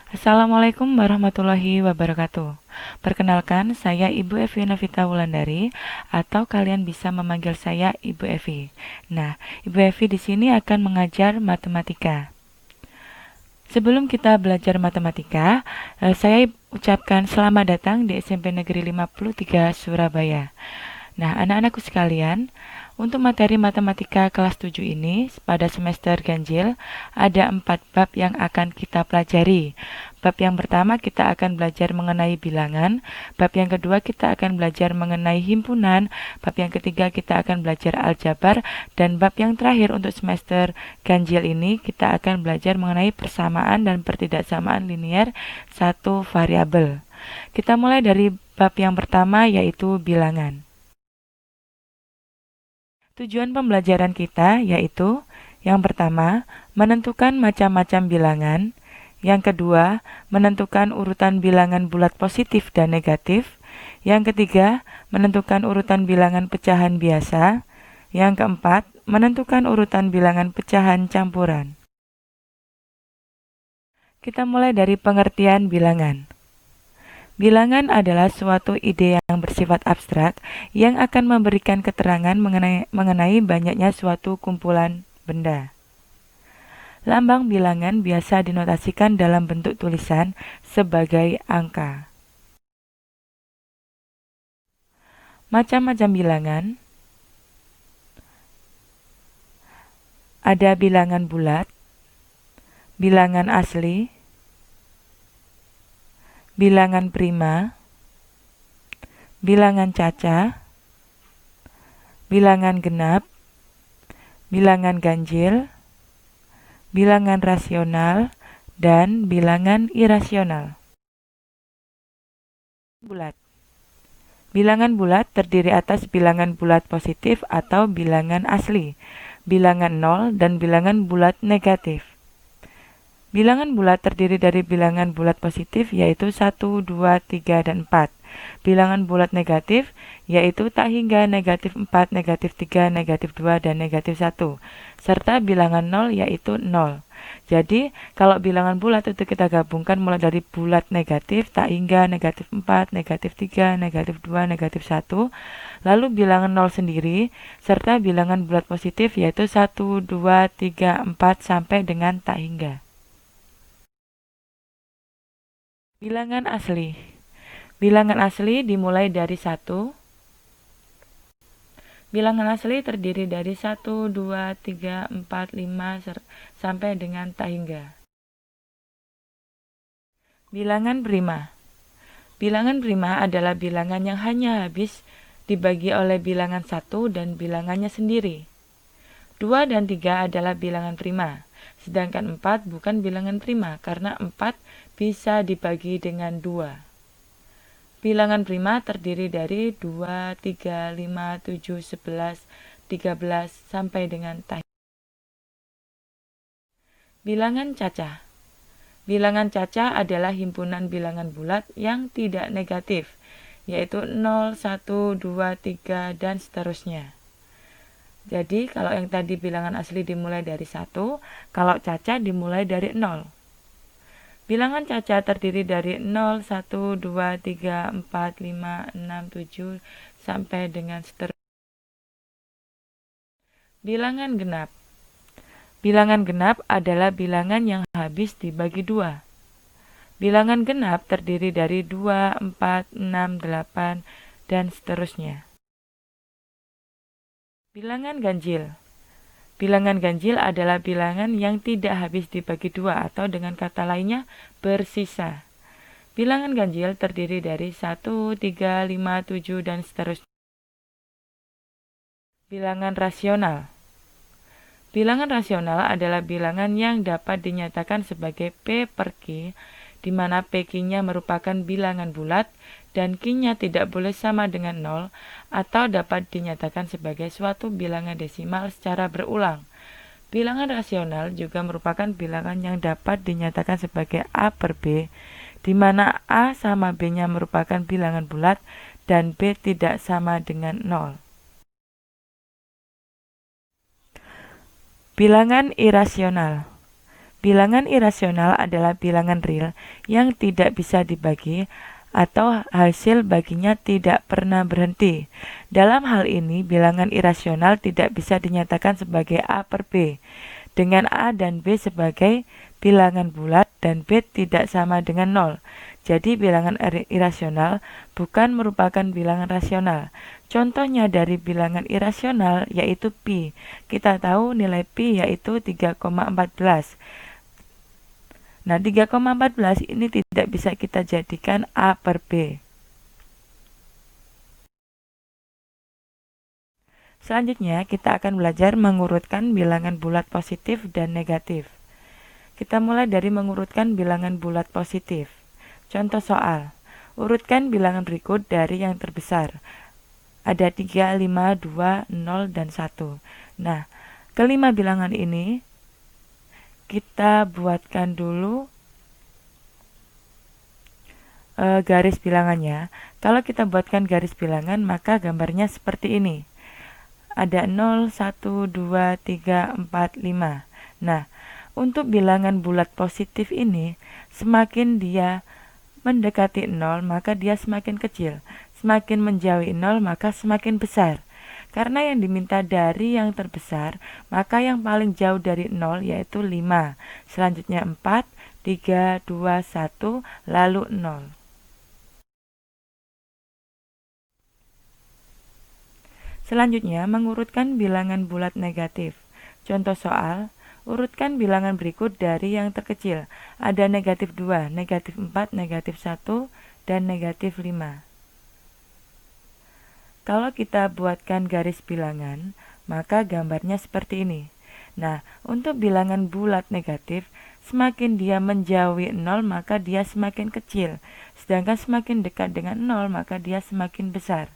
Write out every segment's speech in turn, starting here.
Assalamualaikum warahmatullahi wabarakatuh. Perkenalkan, saya Ibu Evi Novita Wulandari, atau kalian bisa memanggil saya Ibu Evi. Nah, Ibu Evi di sini akan mengajar matematika. Sebelum kita belajar matematika, saya ucapkan selamat datang di SMP Negeri 53 Surabaya. Nah, anak-anakku sekalian, untuk materi matematika kelas 7 ini, pada semester ganjil, ada 4 bab yang akan kita pelajari. Bab yang pertama kita akan belajar mengenai bilangan, bab yang kedua kita akan belajar mengenai himpunan, bab yang ketiga kita akan belajar aljabar, dan bab yang terakhir untuk semester ganjil ini kita akan belajar mengenai persamaan dan pertidaksamaan linear satu variabel. Kita mulai dari bab yang pertama yaitu bilangan. Tujuan pembelajaran kita yaitu yang pertama, menentukan macam-macam bilangan. Yang kedua, menentukan urutan bilangan bulat positif dan negatif. Yang ketiga, menentukan urutan bilangan pecahan biasa. Yang keempat, menentukan urutan bilangan pecahan campuran. Kita mulai dari pengertian bilangan. Bilangan adalah suatu ide yang bersifat abstrak yang akan memberikan keterangan mengenai banyaknya suatu kumpulan benda. Lambang bilangan biasa dinotasikan dalam bentuk tulisan sebagai angka. Macam-macam bilangan. Ada bilangan bulat, bilangan asli, bilangan prima, bilangan caca, bilangan genap, bilangan ganjil, bilangan rasional, dan bilangan irasional. Bulat. Bilangan bulat terdiri atas bilangan bulat positif atau bilangan asli, bilangan nol, dan bilangan bulat negatif. Bilangan bulat terdiri dari bilangan bulat positif yaitu 1, 2, 3, dan 4. Bilangan bulat negatif yaitu tak hingga negatif 4, negatif 3, negatif 2, dan negatif 1. Serta bilangan 0 yaitu 0. Jadi, kalau bilangan bulat itu kita gabungkan mulai dari bulat negatif, tak hingga negatif 4, negatif 3, negatif 2, negatif 1. Lalu bilangan 0 sendiri, serta bilangan bulat positif yaitu 1, 2, 3, 4, sampai dengan tak hingga. Bilangan asli. Bilangan asli dimulai dari 1. Bilangan asli terdiri dari 1, 2, 3, 4, 5, sampai dengan tak hingga. Bilangan prima. Bilangan prima adalah bilangan yang hanya habis dibagi oleh bilangan 1 dan bilangannya sendiri. 2 dan 3 adalah bilangan prima, sedangkan 4 bukan bilangan prima karena 4 bisa dibagi dengan 2. Bilangan prima terdiri dari 2, 3, 5, 7, 11, 13, sampai dengan tak. Bilangan caca. Bilangan caca adalah himpunan bilangan bulat yang tidak negatif, yaitu 0, 1, 2, 3, dan seterusnya. Jadi, kalau yang tadi bilangan asli dimulai dari 1, kalau caca dimulai dari 0. Bilangan caca terdiri dari 0, 1, 2, 3, 4, 5, 6, 7, sampai dengan seterusnya. Bilangan genap. Bilangan genap adalah bilangan yang habis dibagi 2. Bilangan genap terdiri dari 2, 4, 6, 8, dan seterusnya. Bilangan ganjil. Bilangan ganjil adalah bilangan yang tidak habis dibagi 2 atau dengan kata lainnya bersisa. Bilangan ganjil terdiri dari 1, 3, 5, 7, dan seterusnya. Bilangan rasional. Bilangan rasional adalah bilangan yang dapat dinyatakan sebagai P per Q, di mana PQ-nya merupakan bilangan bulat dan Q-nya tidak boleh sama dengan 0, atau dapat dinyatakan sebagai suatu bilangan desimal secara berulang. Bilangan rasional juga merupakan bilangan yang dapat dinyatakan sebagai A per B, di mana A sama B-nya merupakan bilangan bulat dan B tidak sama dengan 0. Bilangan irasional. Bilangan irasional adalah bilangan real yang tidak bisa dibagi atau hasil baginya tidak pernah berhenti. Dalam hal ini, bilangan irasional tidak bisa dinyatakan sebagai A per B, dengan A dan B sebagai bilangan bulat dan B tidak sama dengan 0. Jadi bilangan irasional bukan merupakan bilangan rasional. Contohnya dari bilangan irasional yaitu pi. Kita tahu nilai pi yaitu 3,14. Nah, 3,14 ini tidak bisa kita jadikan A per B. Selanjutnya, kita akan belajar mengurutkan bilangan bulat positif dan negatif. Kita mulai dari mengurutkan bilangan bulat positif. Contoh soal, urutkan bilangan berikut dari yang terbesar. Ada 3, 5, 2, 0, dan 1. Nah, kelima bilangan ini kita buatkan dulu garis bilangannya. Kalau kita buatkan garis bilangan, maka gambarnya seperti ini. Ada 0, 1, 2, 3, 4, 5. Nah, untuk bilangan bulat positif ini, semakin dia mendekati 0, maka dia semakin kecil. Semakin menjauhi 0, maka semakin besar. Karena yang diminta dari yang terbesar, maka yang paling jauh dari 0 yaitu 5. Selanjutnya 4, 3, 2, 1, lalu 0. Selanjutnya, mengurutkan bilangan bulat negatif. Contoh soal, urutkan bilangan berikut dari yang terkecil. Ada negatif 2, negatif 4, negatif 1, dan negatif 5. Kalau kita buatkan garis bilangan, maka gambarnya seperti ini. Nah, untuk bilangan bulat negatif, semakin dia menjauhi 0, maka dia semakin kecil. Sedangkan semakin dekat dengan 0, maka dia semakin besar.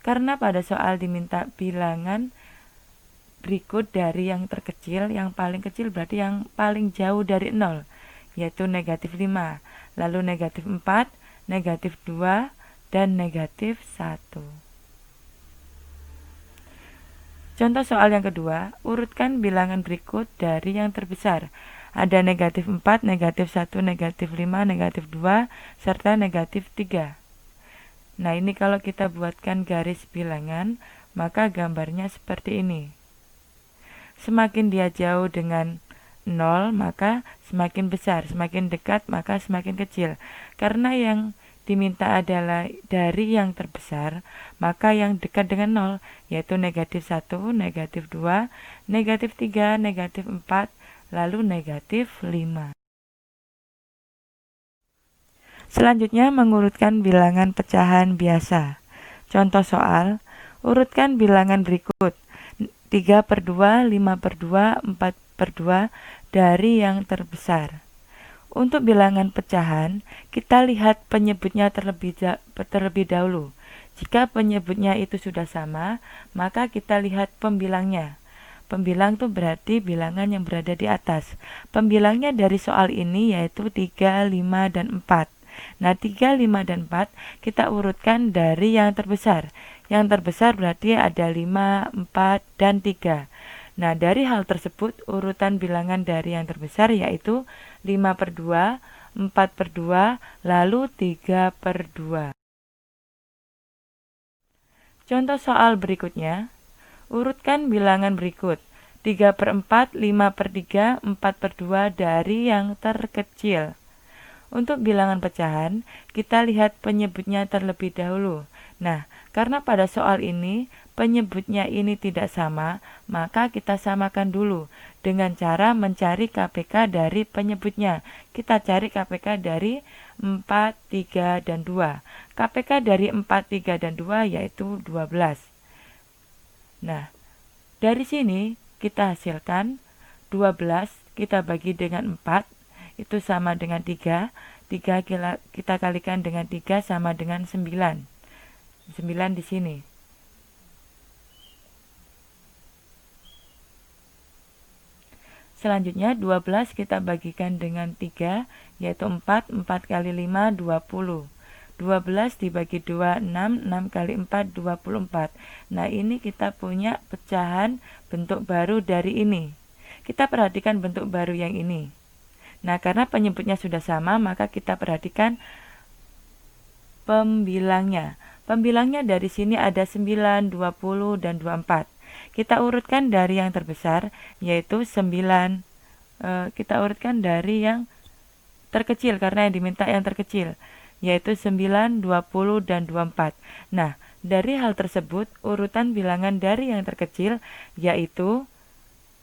Karena pada soal diminta bilangan berikut dari yang terkecil, yang paling kecil berarti yang paling jauh dari 0, yaitu negatif 5, lalu negatif 4, negatif 2, dan negatif 1. Contoh soal yang kedua, urutkan bilangan berikut dari yang terbesar. Ada negatif 4, negatif 1, negatif 5, negatif 2, serta negatif 3. Nah, ini kalau kita buatkan garis bilangan, maka gambarnya seperti ini. Semakin dia jauh dengan 0, maka semakin besar. Semakin dekat, maka semakin kecil. Karena yang diminta adalah dari yang terbesar, maka yang dekat dengan 0, yaitu negatif 1, negatif 2, negatif 3, negatif 4, lalu negatif 5. Selanjutnya, mengurutkan bilangan pecahan biasa. Contoh soal, urutkan bilangan berikut. 3 per 2, 5 per 2, 4 per 2 dari yang terbesar. Untuk bilangan pecahan, kita lihat penyebutnya terlebih dahulu. Jika penyebutnya itu sudah sama, maka kita lihat pembilangnya. Pembilang itu berarti bilangan yang berada di atas. Pembilangnya dari soal ini yaitu 3, 5, dan 4. Nah, 3, 5, dan 4 kita urutkan dari yang terbesar. Yang terbesar berarti ada 5, 4, dan 3. Nah, dari hal tersebut, urutan bilangan dari yang terbesar yaitu 5 per 2, 4 per 2, lalu 3 per 2. Contoh soal berikutnya, urutkan bilangan berikut. 3 per 4, 5 per 3, 4 per 2 dari yang terkecil. Untuk bilangan pecahan, kita lihat penyebutnya terlebih dahulu. Nah, karena pada soal ini penyebutnya ini tidak sama, maka kita samakan dulu dengan cara mencari KPK dari penyebutnya. Kita cari KPK dari 4, 3, dan 2. KPK dari 4, 3, dan 2 yaitu 12. Nah, dari sini kita hasilkan 12 kita bagi dengan 4, itu sama dengan 3. 3 kita kalikan dengan 3 sama dengan 9. 9 di sini. Selanjutnya 12 kita bagikan dengan 3, yaitu 4. 4 kali 5, 20. 12 dibagi 2, 6. 6 kali 4, 24. Nah, ini kita punya pecahan bentuk baru dari ini. Kita perhatikan bentuk baru yang ini. Nah, karena penyebutnya sudah sama, maka kita perhatikan pembilangnya. Pembilangnya dari sini ada 9, 20, dan 24. Kita urutkan dari yang terbesar, yaitu 9. Kita urutkan dari yang terkecil, karena yang diminta yang terkecil, yaitu 9, 20, dan 24. Nah, dari hal tersebut, urutan bilangan dari yang terkecil, yaitu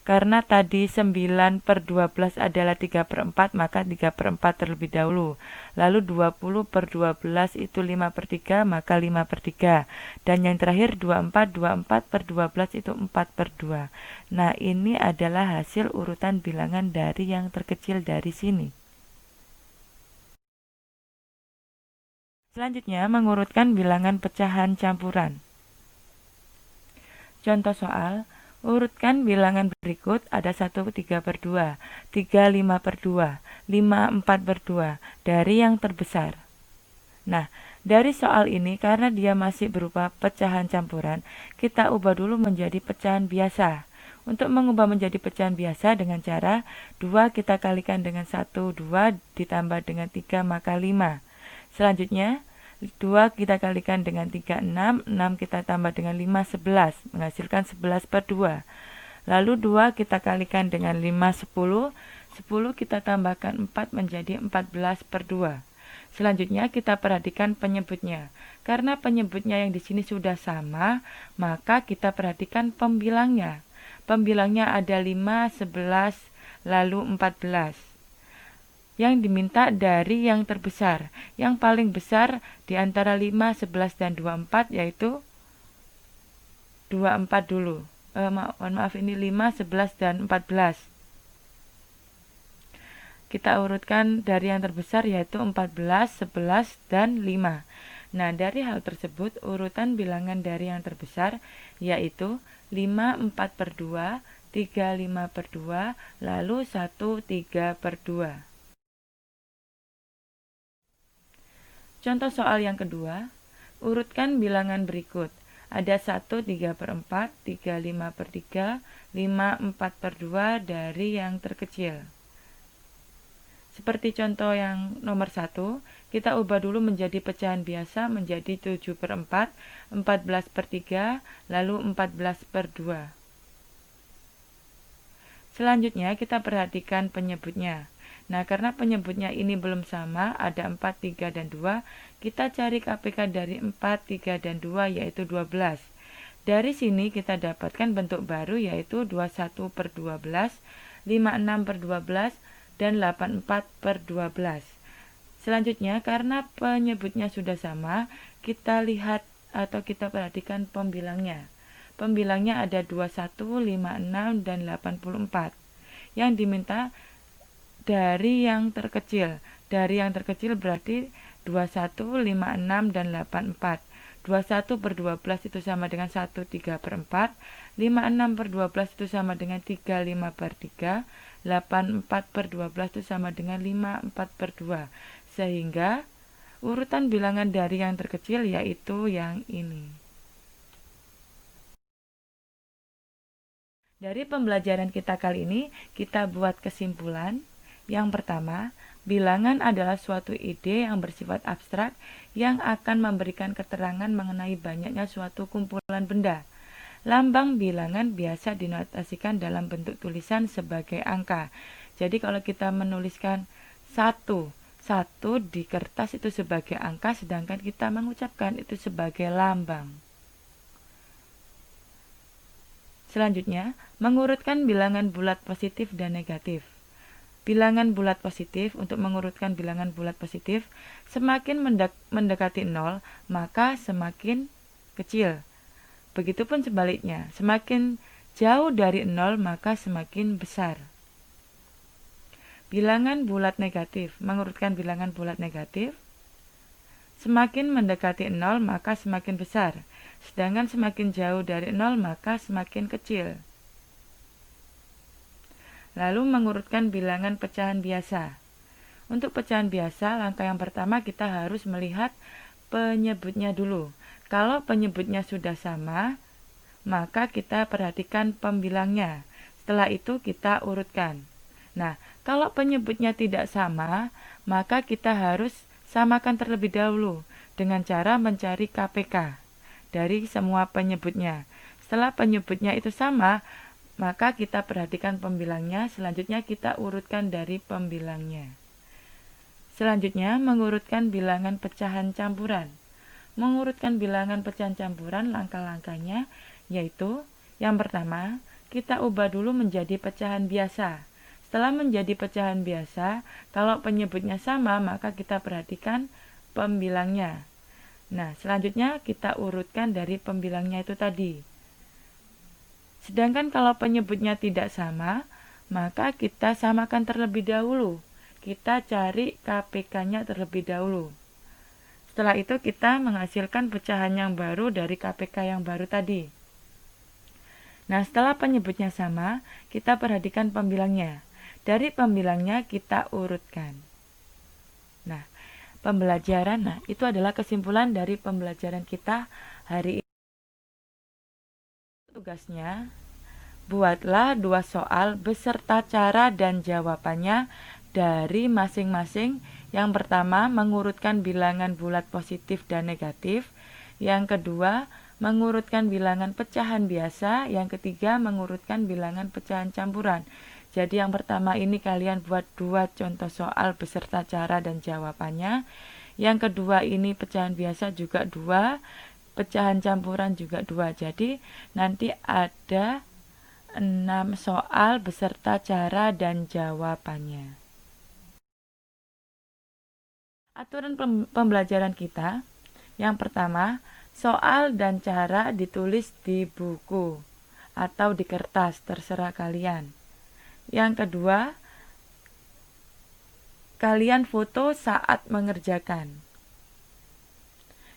karena tadi 9/12 adalah 3/4, maka 3/4 terlebih dahulu. Lalu 20/12 itu 5/3, maka 5/3. Dan yang terakhir 24/12 itu 4/2. Nah, ini adalah hasil urutan bilangan dari yang terkecil dari sini. Selanjutnya, mengurutkan bilangan pecahan campuran. Contoh soal, urutkan bilangan berikut ada 1/3/2, 3/5/2, 5/4/2 dari yang terbesar. Nah, dari soal ini karena dia masih berupa pecahan campuran, kita ubah dulu menjadi pecahan biasa. Untuk mengubah menjadi pecahan biasa dengan cara 2 kita kalikan dengan 1, 2 ditambah dengan 3 maka 5. Selanjutnya 2 kita kalikan dengan 3, 6, 6 kita tambah dengan 5, 11, menghasilkan 11/2. Lalu 2 kita kalikan dengan 5, 10, 10 kita tambahkan 4 menjadi 14/2. Selanjutnya kita perhatikan penyebutnya. Karena penyebutnya yang di sini sudah sama, maka kita perhatikan pembilangnya. Pembilangnya ada 5, 11, lalu 14. Yang diminta dari yang terbesar. Yang paling besar di antara 5, 11, dan 24 yaitu 24 dulu. Maaf, ini 5, 11, dan 14. Kita urutkan dari yang terbesar yaitu 14, 11, dan 5. Nah, dari hal tersebut, urutan bilangan dari yang terbesar yaitu 5, 4/2, 3, 5/2, lalu 1, 3/2. Contoh soal yang kedua, urutkan bilangan berikut. Ada 1, 3/4, 3, 5/3, 5, 4/2 dari yang terkecil. Seperti contoh yang nomor 1, kita ubah dulu menjadi pecahan biasa menjadi 7/4, 14/3, lalu 14/2. Selanjutnya kita perhatikan penyebutnya. Nah, karena penyebutnya ini belum sama, ada 4, 3, dan 2, kita cari KPK dari 4, 3, dan 2 yaitu 12. Dari sini kita dapatkan bentuk baru yaitu 21/12, 56/12, dan 84/12. Selanjutnya, karena penyebutnya sudah sama, kita lihat atau kita perhatikan pembilangnya. Pembilangnya ada 21, 56, dan 84. Yang diminta dari yang terkecil. Dari yang terkecil berarti 21, 56, dan 84. 21/12 itu sama dengan 1, 3/4. 56/12 itu sama dengan 3, 5/3. 84/12 itu sama dengan 5, 4/2. Sehingga urutan bilangan dari yang terkecil yaitu yang ini. Dari pembelajaran kita kali ini, kita buat kesimpulan. Yang pertama, bilangan adalah suatu ide yang bersifat abstrak yang akan memberikan keterangan mengenai banyaknya suatu kumpulan benda. Lambang bilangan biasa dinotasikan dalam bentuk tulisan sebagai angka. Jadi kalau kita menuliskan 1 di kertas itu sebagai angka, sedangkan kita mengucapkan itu sebagai lambang. Selanjutnya, mengurutkan bilangan bulat positif dan negatif. Bilangan bulat positif, untuk mengurutkan bilangan bulat positif, semakin mendekati 0, maka semakin kecil. Begitupun sebaliknya, semakin jauh dari 0, maka semakin besar. Bilangan bulat negatif, mengurutkan bilangan bulat negatif, semakin mendekati 0, maka semakin besar. Sedangkan semakin jauh dari 0, maka semakin kecil. Lalu mengurutkan bilangan pecahan biasa. Untuk pecahan biasa, langkah yang pertama kita harus melihat penyebutnya dulu. Kalau penyebutnya sudah sama, maka kita perhatikan pembilangnya. Setelah itu kita urutkan. Nah, kalau penyebutnya tidak sama, maka kita harus samakan terlebih dahulu dengan cara mencari KPK dari semua penyebutnya. Setelah penyebutnya itu sama, maka kita perhatikan pembilangnya, selanjutnya kita urutkan dari pembilangnya. Selanjutnya, mengurutkan bilangan pecahan campuran. Mengurutkan bilangan pecahan campuran, langkah-langkahnya yaitu yang pertama, kita ubah dulu menjadi pecahan biasa. Setelah menjadi pecahan biasa, kalau penyebutnya sama, maka kita perhatikan pembilangnya. Nah, selanjutnya kita urutkan dari pembilangnya itu tadi. Sedangkan kalau penyebutnya tidak sama, maka kita samakan terlebih dahulu. Kita cari KPK-nya terlebih dahulu. Setelah itu kita menghasilkan pecahan yang baru dari KPK yang baru tadi. Nah, setelah penyebutnya sama, kita perhatikan pembilangnya. Dari pembilangnya kita urutkan. Nah, itu adalah kesimpulan dari pembelajaran kita hari ini. Tugasnya, buatlah 2 soal beserta cara dan jawabannya dari masing-masing. Yang pertama, mengurutkan bilangan bulat positif dan negatif. Yang kedua, mengurutkan bilangan pecahan biasa. Yang ketiga, mengurutkan bilangan pecahan campuran. Jadi yang pertama ini kalian buat 2 contoh soal beserta cara dan jawabannya. Yang kedua ini pecahan biasa juga 2, pecahan campuran juga 2. Jadi nanti ada 6 soal beserta cara dan jawabannya. Aturan pembelajaran kita. Yang pertama, soal dan cara ditulis di buku atau di kertas, terserah kalian. Yang kedua, kalian foto saat mengerjakan.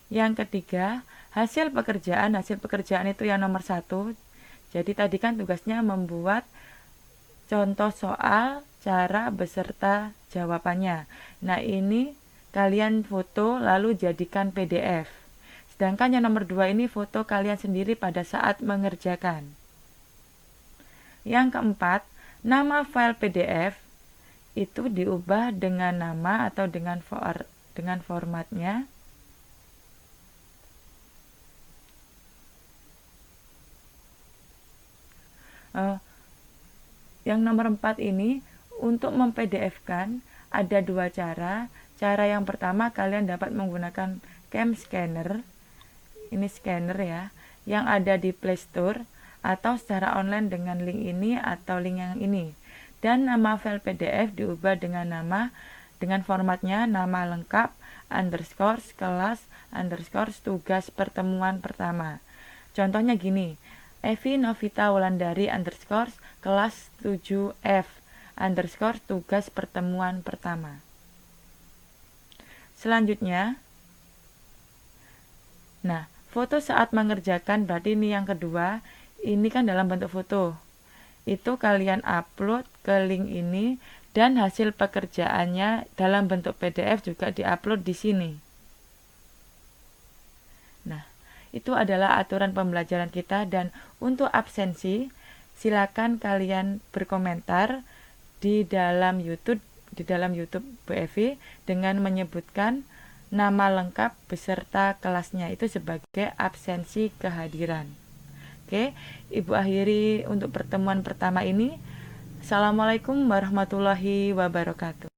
Yang ketiga, hasil pekerjaan itu yang nomor 1. Jadi tadi kan tugasnya membuat contoh soal, cara beserta jawabannya. Nah, ini kalian foto lalu jadikan PDF. Sedangkan yang nomor 2 ini foto kalian sendiri pada saat mengerjakan. Yang keempat, nama file PDF itu diubah dengan nama atau dengan formatnya. Yang nomor 4 ini untuk mem-PDF-kan ada 2 cara. Cara yang pertama kalian dapat menggunakan Cam Scanner. Ini scanner ya, yang ada di Play Store atau secara online dengan link ini atau link yang ini. Dan nama file PDF diubah dengan formatnya nama lengkap _kelas _tugas pertemuan pertama. Contohnya gini, Evi Novita Wulandari kelas 7F tugas pertemuan pertama. Selanjutnya, nah, foto saat mengerjakan berarti ini yang kedua. Ini kan dalam bentuk foto. Itu kalian upload ke link ini dan hasil pekerjaannya dalam bentuk PDF juga diupload di sini. Nah, itu adalah aturan pembelajaran kita, dan untuk absensi silakan kalian berkomentar di dalam YouTube Bu Evi dengan menyebutkan nama lengkap beserta kelasnya itu sebagai absensi kehadiran. Oke, Ibu akhiri untuk pertemuan pertama ini. Assalamualaikum warahmatullahi wabarakatuh.